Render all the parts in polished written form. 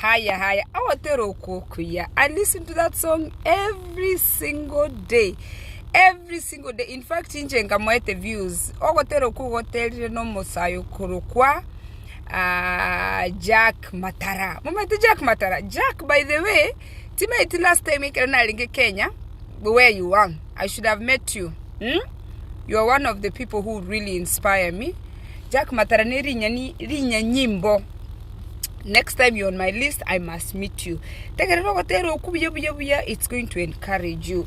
Haya. I listen to that song every single day. In fact, inje ngamwete views. Ogotero kugotelire no mosayo kurukwa Jack Matara. Mumete Jack Matara. Jack, by the way, timate last time in Kenya, where you are. I should have met you. You are one of the people who really inspire me. Jack Matara ni rinya nyimbo. Next time you're on my list, I must meet you. It's going to encourage you.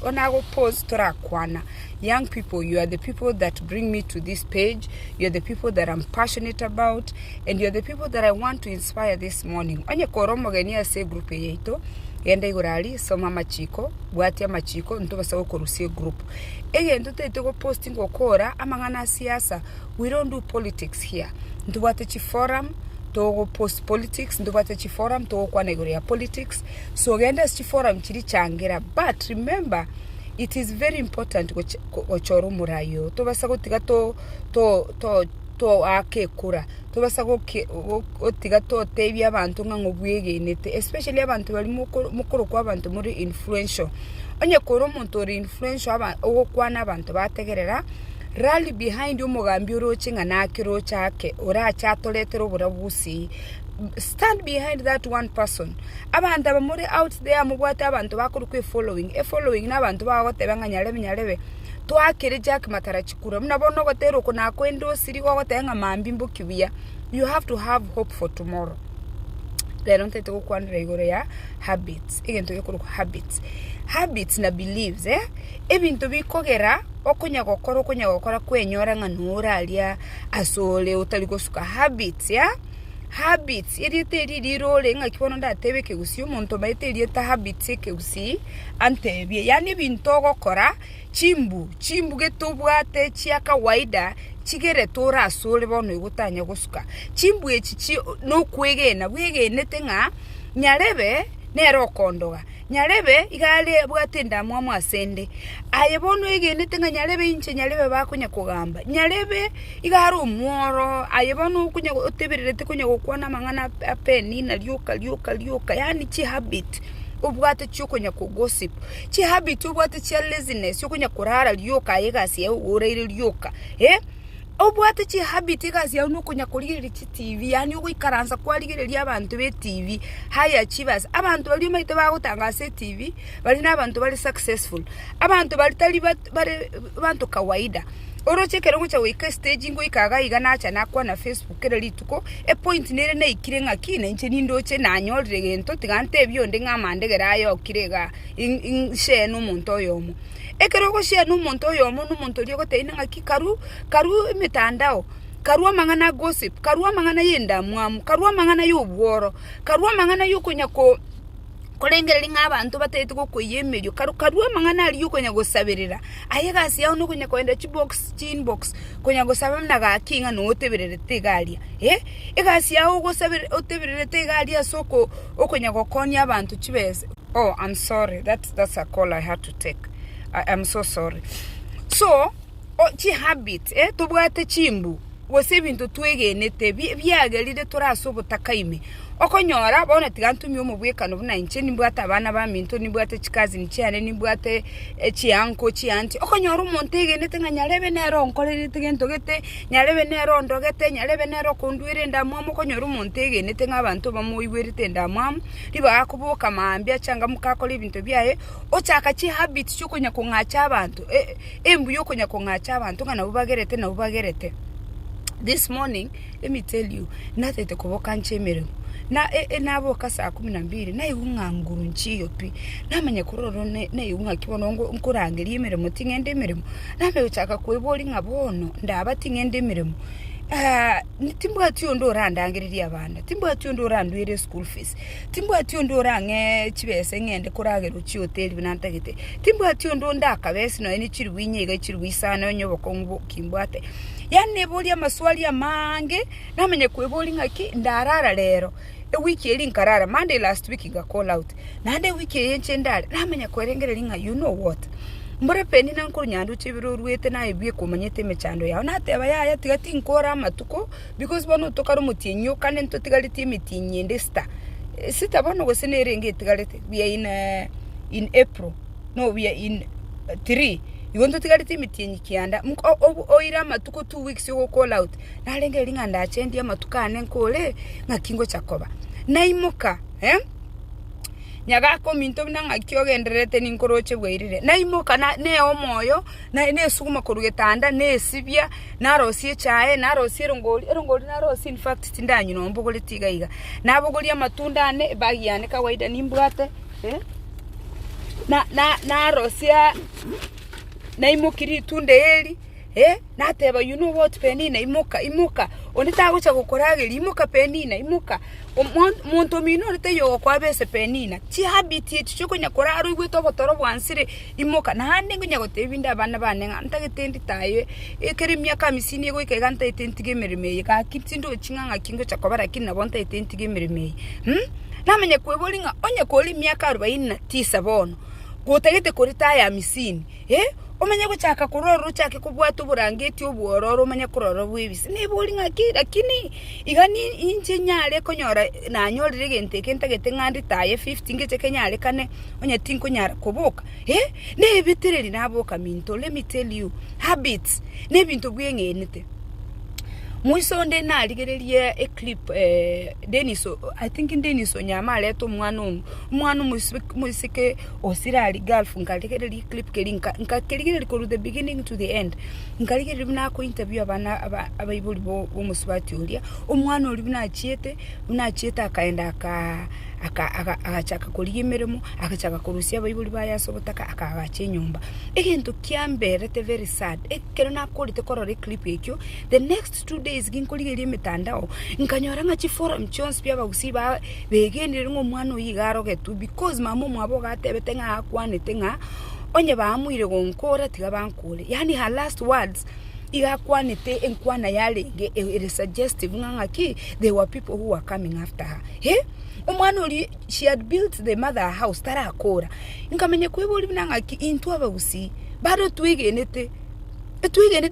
Young people, you are the people that bring me to this page. You're the people that I'm passionate about. And you're the people that I want to inspire this morning. Onye koromo genia se group yeito. Yenda igurali, soma machiko, buatia machiko, ntubasa ukorusie group. Ege ntutego posting okora, amangana siasa. We don't do politics here. Ntubatechi forum. To post politics, ndubate chi forum to kwa negoria politics. So genda chi forum chiri changira. But remember, it is very important ochoro murayo. To basa gotiga to ake kura. To basa gotiga to tebi abantu ngangobwege nete, especially abantu bali mukoro kwa abantu muri influential. Onye koro montori influential okwana abantu bategerera. Rally behind umugambi uroche nganakiro chake ora chatoletero burabusi. Stand behind that one person. Abantu abamuri out there mubwate abantu bakurukwe following n'abantu bagotebanga nyarebe twakire Jack Matara chikura mnabona gotero kuna kwendo siri gotenga mambi mbukibiya. You have to have hope for tomorrow. Don't take to kwandira igoro ya habits. Igento yokuru habits na beliefs ebintu bikogera okunya gokora kwenyora nganura alia asole utaligosuka habits irite role ngakibona ndatebe Ekegusii umuntu baite irita habits Ekegusii antebye yani bintu gokora chimbu getubwate chia kawaida chigere tora asole bono igutanya gosuka chimbu echichi no kwegena bwegenete nga nyarebe nero kondoga nyarebe igale bwatenda mwamu asende ayebono igenete nga nyarebe bakunya kugamba nyarebe igaro mworo ayebono kunya otebererete kunya gukwana mangana apeni na lyoka yani chi habit ubwate chukonya ku gossip chi habit ubwate chi laziness yukonya kurara lyoka yegasi ya ureire lyoka obwate chi habit gazi ya unukunya kurigirira chi TV yani ukwikaranza kwarigireria abantu be TV high achievers abantu bali maite bagutangase TV bali nabantu bali successful abantu bali tali bantu kawaida orochekero ngocha wika stage ngo ikaga igana acha nakwa na Facebook kere lituko point nere na ikire ngaki na nche nindoche na nyorire gento tigante byonde ngamande gerayo kirega share no muntu yomo ekero go share no muntu yomo no muntu liyo goteina ngaki karu mitandao karua mangana gossip karua mangana yenda mwamu karua mangana yobworo karua mangana yukonya ko kolengere abantu batete ko kuyemeryo karua mangana ali yukonya gosabirira ayegasi yawo no kunya kwenda chinbox kunya gosaba mnaga kinga no oteberere tegalia egasi yawo gosabira oteberere tegalia soko okunya gokonya abantu chibese. Oh, I'm sorry, that's a call I had to take. I'm so sorry. So chi habit tubwate chimbu gose bintu twegenete byagerire turasubutakaime okonyora bona tigantumi omubwekano buna inche nimbwata abana ba minto nimbwate chikazi nichiane nimbwate chianko chianti okonyora umuntu egenete nga nyarebe nero nkorerete gento gete nyarebe nero ndogete nyarebe nero kundwire ndamwamo okonyora umuntu egenete nk'abantu bamuibwerite ndamwamo riba akubuka mambya cyanga mukakora ibintu byaye ochaka chi habit cyo konya kungacha abantu embu yo konya kungacha abantu ngana bubagerete na bubagerete. This morning, let me tell you, natete kuboka nchemeremo. Na boka saa 12 na iunga nguru nchiyo pi. Na manye kuroro na iunga kibono nkurangiri emeremo tingende emeremo. Na me uchaka kweboli ngabono ndaba tingende emeremo. Timbo atiyo ndo randangiriri abana. Timbo atiyo ndo randwire school fees. Timbo atiyo ndo range chibese ngende kuragero chi hotel binantagite. Timbo atiyo ndo ndakabese no eni chirwinyega chirwisana nyoboko ngo kimbwate. Yani eboli amaswali amange namenye kweboli ngaki ndarara lero wiki eri nkarara Monday last week ga call out nande wiki yenche ndare namenye kwerengerera nga you know what mbore peni nankuru nyandu chibiro ruwete na ebye kumanyete mechando yawo nateba yaya tigati nkora amatuko because bono tokaro mutinyo kane nto tigaliti mitinyi ndesta sita bono gosene renge tigalete we are in April no we are in 3 Igonto tigaliti mitinyi kianda oira matuko 2 weeks yo call out nalenge linga ndachendi amatukane nkole ngakingo chakoba naimoka nyaga minto binanga kyogenderete ninkoroche bweirire naimoka ne omoyo ne suguma korugetanda ne sibya narosie chae narosie rongoli narosie in fact tindanyu no mbogole tigaiga nabogoli amatunda ne bagiyane kawaida nimbwate narosia naimukiri tunde eri nateba you know what penina imoka onita gucha gukorageri imoka penina imoka muntu mino rite yo kwa bese penina ti habit cyo konya koraro igweto botoro bwansire imoka na hande ngunya gotebinda abana bane ntagitendi taye ekeri myaka misini yego ikeganta itentige meremeye ka kitindo chinganga kingo chakobara kinna bonta itentige meremeye namenye kwebolinga onye koli myaka 49 bono gotegete kuri taya misini omenye guchaka kuroro chake kubwatu burangeti obuororo omenye kuroro bwibisi neboli ngaki lakini igani inche nyale konyora na nyorire gente kentagete ngandi taye 50 ngete kenyale kane onye tinko nyara kuboka ne bitireri naboka minto let me tell you habits ne bintu bwengenete muisonde na aligererie a clip Deniso I think in Deniso nyama leto mwana musike osirali golf ngaligererie clip kelinka ngaligererie ko the beginning to the end ngaligererie na ko interview abana abayibuli bo musubati ulia omwana oli bunachiete akaenda akachaka kulimeremo akachaka kurusia abayibuli bayasobotaka akagache nyumba ekintu kyamberete very sad ekero nakolite korore clip ekyo the next 2 days ginkuligerie mitandao nkanyora ngachi forum chons pya bagusiba begendere ngomwana oyigaro getu because mama mwabo gatebete nga akwanete nga onye bamuire gonkora tiga bankole yani her last words igakwanete enkwana yalenge it suggestive ngangaki there were people who were coming after her omwana oli she had built the mother house tarakora nkamenye kweboli binangaki into abagusi bado twigenete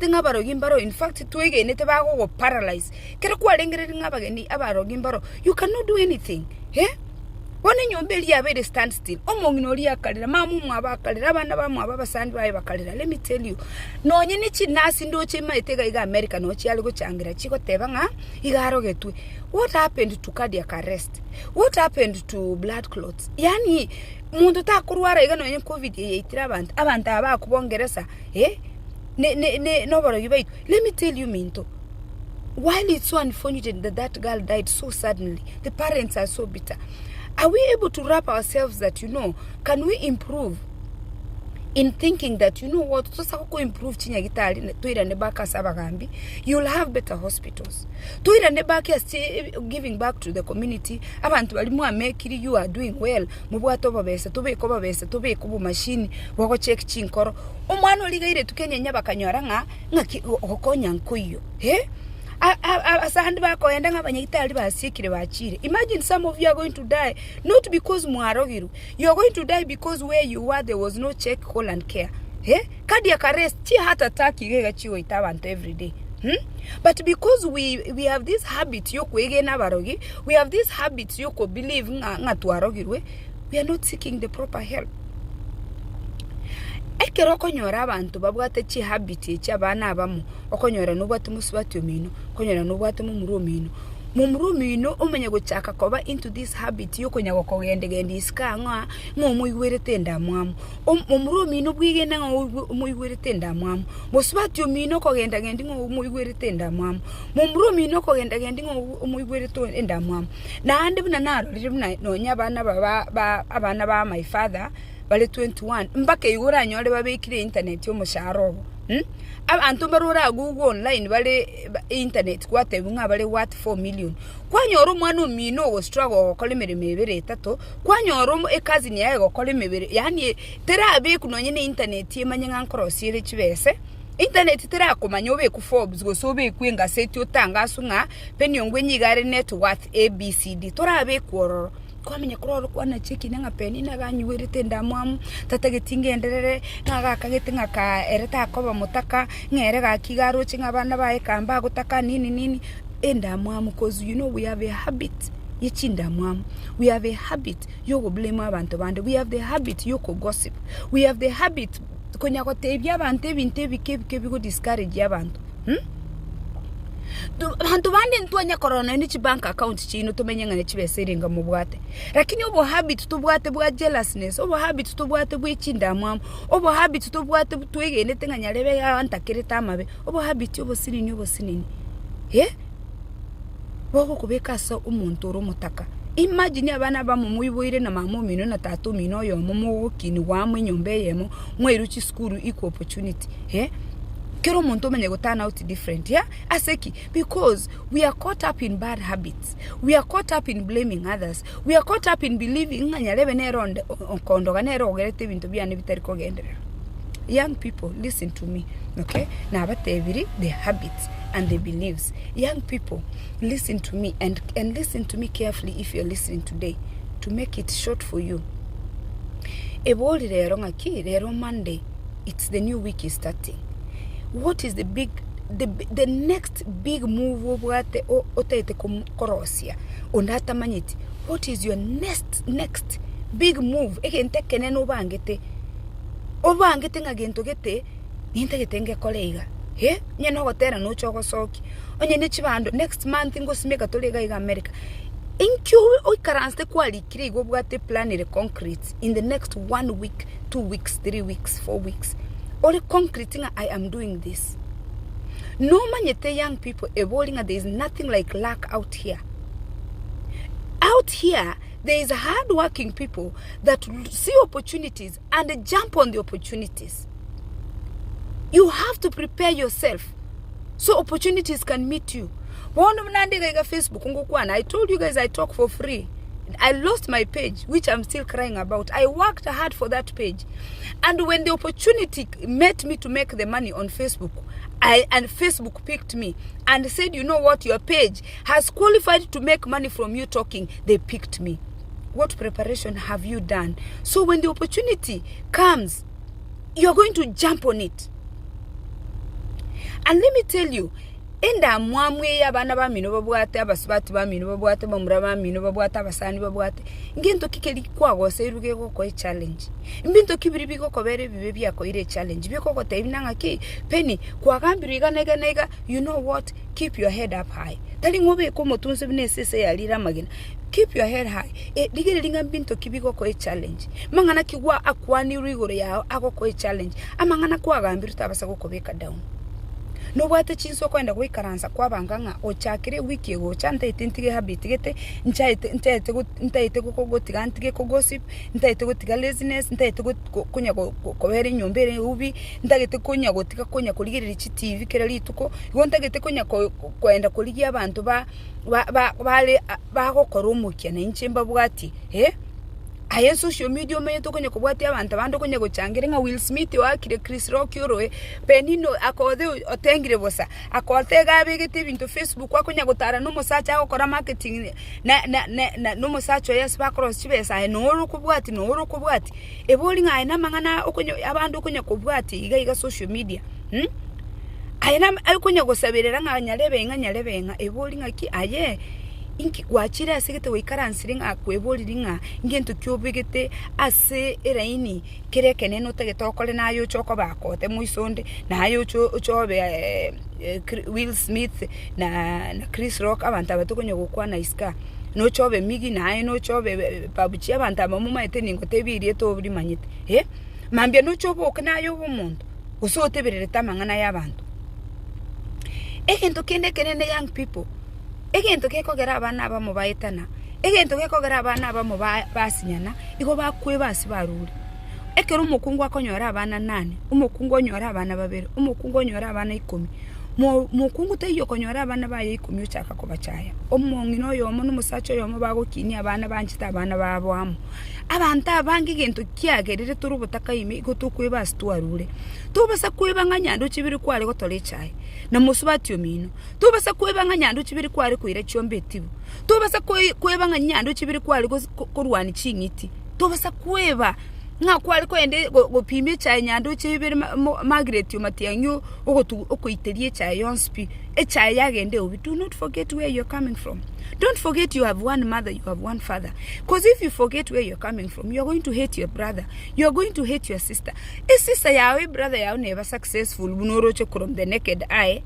ngabarogimbaro in fact twigenete bago paralyze kera kwalengerera ngabageni abarogimbaro you cannot do anything One nyombeli ya very stand still. Omongino ya kalira mamu mwabakalira abana bamwe ababasandi baye bakalira. Let me tell you. No nyine chinasi ndo chima itega iga America no chiali go changira chiko teba nga igaro getwe. What happened to cardiac arrest? What happened to blood clots? Yani mundu takurwara iga no nye covid yitira abantu abakubongereza nobody wait. Let me tell you Minto. While it's so unfortunate that girl died so suddenly, the parents are so bitter. Are we able to wrap ourselves that, can we improve in thinking that, what, improve chinya gitali, tuira nebaka sabagambi, you'll have better hospitals. Tuira nebaka giving back to the community, abantu balimu amekiri, you are doing well, mubuato babesa, tube kubu machine, wako check chinkoro, omwano liga ire tukenya nyabaka nyoranga, ngaki okonya nkuyo, Imagine some of you are going to die not because muarogiru. You are going to die because where you were there was no check, call and care. Cardiac arrest, heart attack igega chiwo itabantu every day. But because we have this habit yoko egena barogi, we have this habit yoko believe nga tuarogirwe, we are not seeking the proper help. Ekero okonyora abantu babwate chi habit ekyabana abamu okonyora nobwate musubati omino okonyora nobwate mumurumino umenye guchaka koba into this habit yokonyago kogende iskanga ngomuywerete ndamwamu omurumino bwigenda ngomuywerete ndamwamu musubati omino kogenda gendi ngomuywerete ndamwamu mumurumino kogenda gendi ngomuywerete ndamwamu na ande buna naro ribuna nonya abana ba my father bale 21 mbake igura nyole babekire internet yo musharo abantu barura Google online bale internet kwate bunga bale what 4 million kwanyoro mwana omino go struggle okole mirime 3 kwanyoro ekazi ni yago okole mibere yani terabe kunonye ne internet yemanye ngankross yele chibese internet tera komanya obe ku Forbes go sobe kwenga seti otanga sunga penyongwe nyigare net worth abcd torabe kuororo kwamenya kuroro kwana cheki nanga peni naganywerete ndamwamu tatagetingenderere nagakagete ngaka ereta akoba mutaka ngere gakigaro chinga bana bae kamba gutaka nini endamwamu cause you know we have a habit yechindamwamu we have a habit yoko blame abantu bande we have the habit yoko gossip we have the habit konya kotebya abantu ebinte bike bigo discourage abantu Hantu bande ntwanya corona ni bank account chino tumenye ngane chibeseringa mu bwate lakini obo habit tubwate bwa jealousness obo habit tubwate bw'ikindamwamu obo habit tubwate twegende tenganyarebe ya antakireta amabe obo habit obo sinini bogo kubeka so umuntu urumutaka imagine abana bamumuyiboire na mamumino na tatu mino yo mumukini wamwe nyombe yemo mweruchi school equal opportunity Kero muntu menye go turn out different, aseki, because we are caught up in bad habits, we are caught up in blaming others, we are caught up in believing nganyarebe nero kondoga nero gerete bintu byane bitari kogendera. Young people, listen to me, okay? Na batebiri the habits and the beliefs. Young people, listen to me and listen to me carefully if you're listening today, to make it short for you. Eboli rero ngaki rero Monday, it's the new week is starting. What is the next big move obwate otete korosia ondata manyiti? What is your next big move? Egente keneno obangete ngagento gete ninte getenge kolega nyeno gotera no chogo soki onye ne chibando next month ngosimeka tolega iga America inkyo oikaranste kwali kirigo obwate plan ile concrete in the next 1 week 2 weeks 3 weeks 4 weeks or concreting I am doing this. No manyete young people evolving, there is nothing like luck out here. Out here, there is hard-working people that see opportunities and jump on the opportunities. You have to prepare yourself so opportunities can meet you. Facebook, I told you guys I talk for free. I lost my page, which I'm still crying about. I worked hard for that page. And when the opportunity met me to make the money on Facebook, and Facebook picked me and said, you know what, your page has qualified to make money from you talking, they picked me. What preparation have you done? So when the opportunity comes, you're going to jump on it. And let me tell you, enda mwamwe abana bamino babwate abasubati bamino babwate bamura bamino babwate abasani babwate ngento kikeli kwago seruge ko challenge mbinto kibiri biko kobere bibe byako ire challenge biko ko tebinanga ki peni kwagambiriga nega you know what, keep your head up high tali ngobe ko motunse binesese yalira magina keep your head high digere linga mbinto kibiko ko challenge mangana kigwa akwani rigore yao ako challenge amangana kwagambira tabasa kokobeka down. No wate chinso kwenda kwikaranza kwabanganga ochakire wiki ego chanta itintige habit gete ntaite gogotiga ntige gossip ntaite gotiga laziness ntaite kunya kobere nyombere ubi ntagete kunya gotiga kunya kuligirira iki TV kera lituko ntagete kunya kwenda kuligia abantu bale bagokora umukia na inchimba bwati aye social media umenye tokonye kubwati abantu abandi konye gucangire nka Will Smith wakire Chris Rock yoroe penino akode otengire bosa akotega abigite bintu Facebook akonya gutara no musacha akora marketing na no musacha yes bakros chibesa no urukubwati eboli ngai na mangana okonye abantu konye kubwati iga social media ayina ayikunya gusabirira nganyalebenga eboli ngaki aye inki gwachira asigete wikaransiri ngakweboliri nga ngento kyobigete ase eraini kirekene no tegetokole nayo choko bakote muisonde nayo chobe Will Smith na Chris Rock abantu abatukonye gukwana iska no chobe migi nayo no chobe pabuchi abantu amamuma eteningo tebirie to buri manyite mambia no chobo okanayo umuntu usoteberere tamangana y'abantu egento kende kenende young people egento kekogera abana abamo bayetana egento kekogera abana abamo basinyana igo bakwe basi baruri ekero umukungu akonyora abana 8 umukungu onyora abana 2 umukungu onyora abana 10 mukungu teyo konyora abana baye 10 uchaka kubachaya omongi no yomo numusacho yomo bagokini abana banchita abana babo amo abantu abangi gento kiagerire turubutaka ime gotukwe basi tuarure tubasa kweba nganyando chibiri kware gotole chaye na musubatyo mino tubasa kweba nganyando chibiri kware kuire chombe tibu tubasa kweba nganyando chibiri kware kurwani chingiti tubasa kweba ngakwari ko ende gopime chaye nyando chibiri Margaret Matianyu okoiterie chaye yonspi chaye yagende obi. Do not forget where you're coming from. Don't forget you have one mother, you have one father. Because if you forget where you're coming from, you're going to hate your brother. You're going to hate your sister. A sister yawe brother yawe never successful. Bunoroche from the naked eye.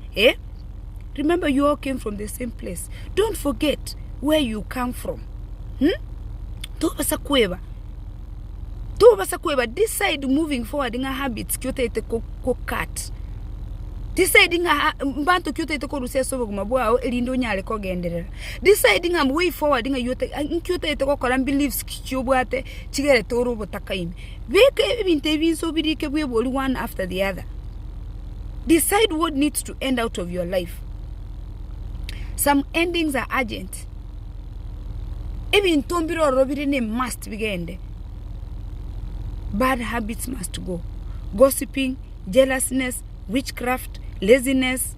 Remember you all came from the same place. Don't forget where you come from. Tubasa kweba. Decide moving forward in a habits kyote ite cut. Deciding mbantu kyote ite koruse sobo gumabwa elindo nyale ko genderera. Deciding am way forward nga yote kyote ite ko kola beliefs kyobwate kigere toro botakaime. Beke ebinte binso birike bweboli one after the other. Decide what needs to end out of your life. Some endings are urgent. Even tombiro robirine must begin. Bad habits must go. Gossiping, jealousness, witchcraft, laziness,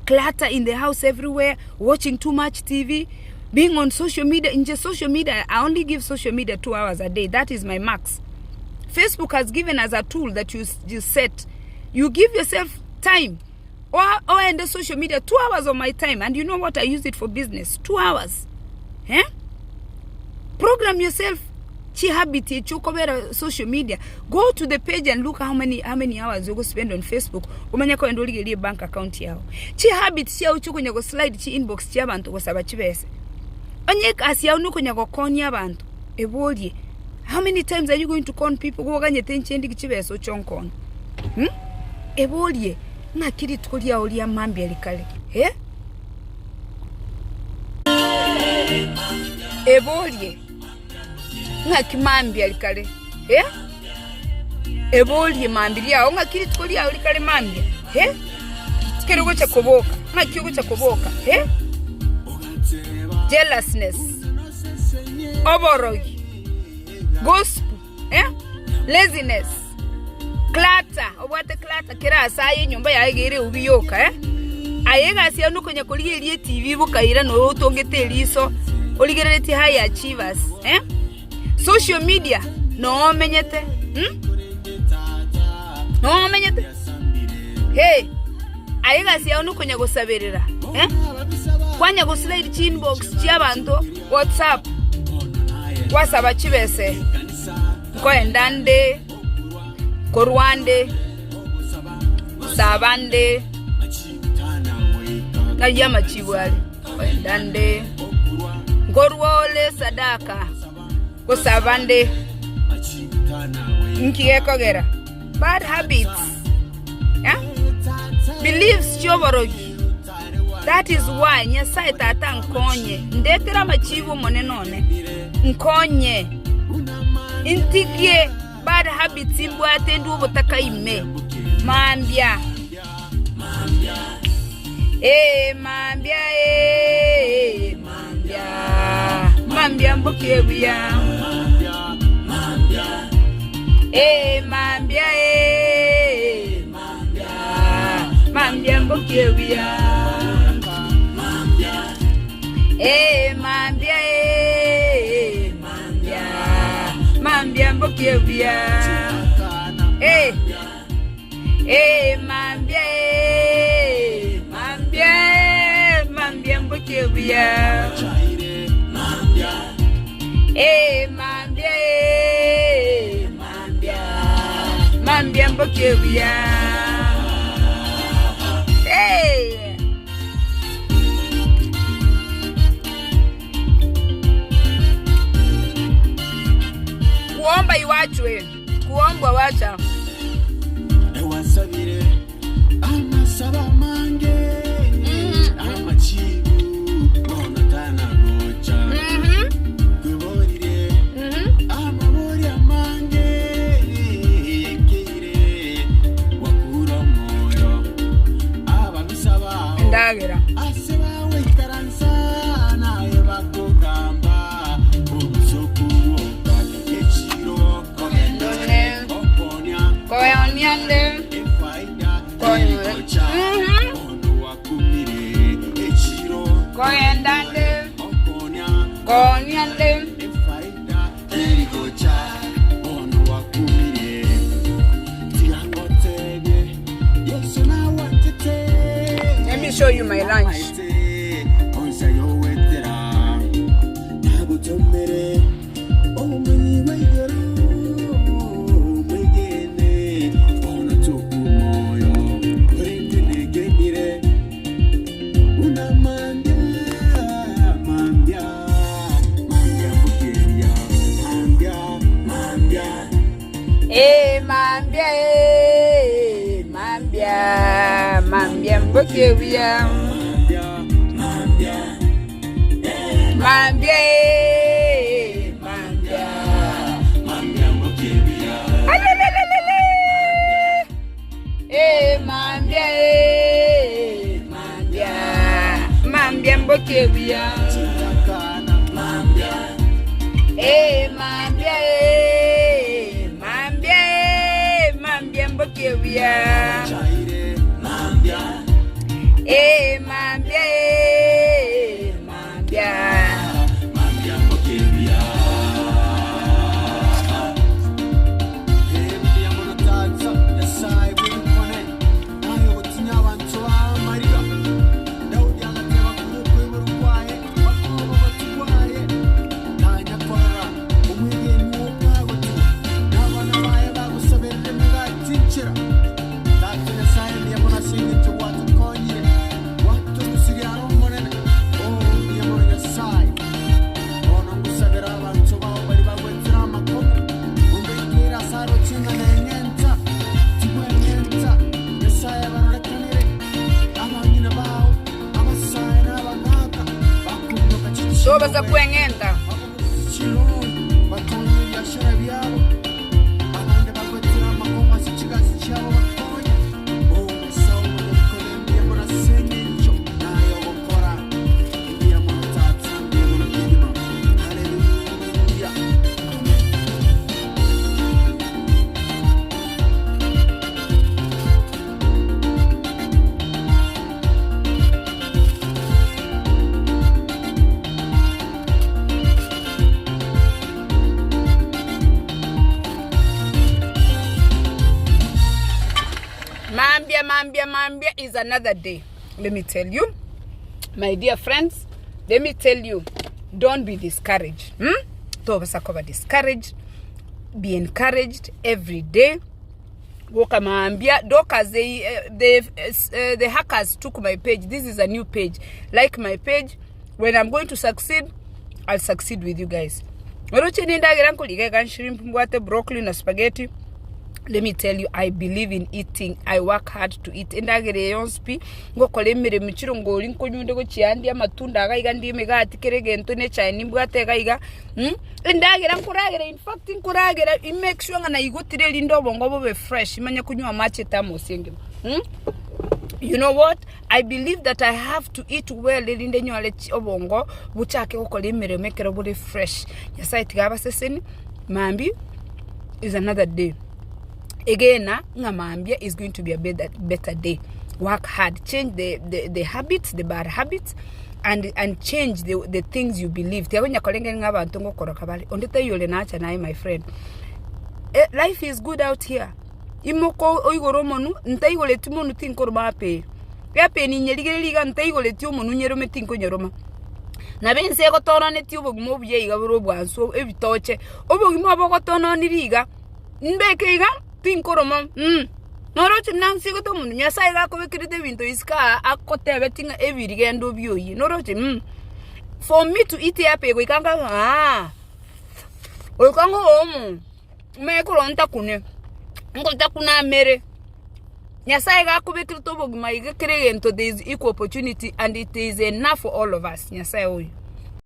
clutter in the house everywhere, watching too much TV, being on social media. In just social media, I only give social media 2 hours a day. That is my max. Facebook has given us a tool that you set. You give yourself time. Or in the social media, 2 hours of my time. And you know what? I use it for business. 2 hours. Program yourself. Chi habit chukobera social media. Go to the page and look how many hours you go spend on Facebook. Umanya ko endoli geli bank account yao. Chi habit sia uchukunya go slide chi inbox chi abantu go saba chibese. Onye kasi ya unukunya go konya abantu. Ebolye. How many times are you going to con people go ganye tenchendi chibese ochonkon? Ebolye. Ngakiri tukolia olia mambi alikale. Ebolye. Ngakimambi alikale eboli mambi ya ngakiri tukoli alikale mambi kero gocha koboka ngakyo gocha koboka jealousness oborogi gossip laziness clutter obwate clutter kira asaye nyumba yaigere ubiyoka ayega sia nukonya koligerie TV bukaira no utongete liso oligereti high achievers social media no menyete no menyete ayega sia nukonya gusabirira kwanya go slide inbox cy'abantu WhatsApp wasaba chibese ko endande ko Rwande sabande na yama chibwale ko endande ngorwole sadaka ko sabande nkiyekogera bad habits beliefs choborogi. That is why Nyasaye tata nkonye ndetera machivu monenone nkonye intigie bad habits imbwate ndu botaka ime mambia mambia mambia mbokebya mambia mambia mbokebya mambia mambia mbokebya mambia mbokebia mambia mambia mbokebia kuomba iwachwe kuomba wacha ewasabire amasaba mange amachibu onatana rocha kuborire amabori amange yekire wakura moyo ababisaba ndagera aseba wikaransa naye bakugamba umusoku echiro komendone koyoniande koyendande konyande let me show you my lunch. Mambia mbokebia mambia mbokebia alelelele mambia mbokebia mambia mbokebia so basa kuengenta Mambia is another day. Let me tell you, my dear friends, let me tell you, don't be discouraged. Discouraged. Be encouraged every day. Woka mambia dokas the hackers took my page. This is a new page. Like my page. When I'm going to succeed, I'll succeed with you guys. Shrimp, broccoli na spaghetti. Let me tell you, I believe in eating. I work hard to eat. Endagere yonspi ngo kolemere michiro ngo linko nyunde go chiandi amatunda agaiga ndi megati keregento ne chine mbwate gaiga endagere nkuragere, in fact nkuragere I make sure ngana igotire lindo bongo bobe fresh imanya kunywa mache tamo senge. You know what? I believe that I have to eat well linde nywale obongo buchake go kolemere mekero body fresh. Yasa itigaba seseni mambi is another day. Again, Ngamambia is going to be a better day. Work hard, change the habits, the bad habits, and change the things you believe. My friend, life is good out here. Imoko oigoromonu ntaigoletimo nutinkormape. ya peni nyerigeriga ntaigoleti umuntu nyerome tinko nyoroma na bense gotona neti ubugimo obuye iga buru bwanso ebitoche ubugimo abogotona niriga mbekeiga tinkoroma noroche nansi goto umuntu nyasaye gakobekirite bintu iska akotebe tinga ebirigendo byoyi noroche for me to eat ya pego ikanga okango omu mekoro ntakune ngotakuna mere nyasaye gakobekirite ubugima igekirege into there is equal opportunity and it is enough for all of us nyasaye oyo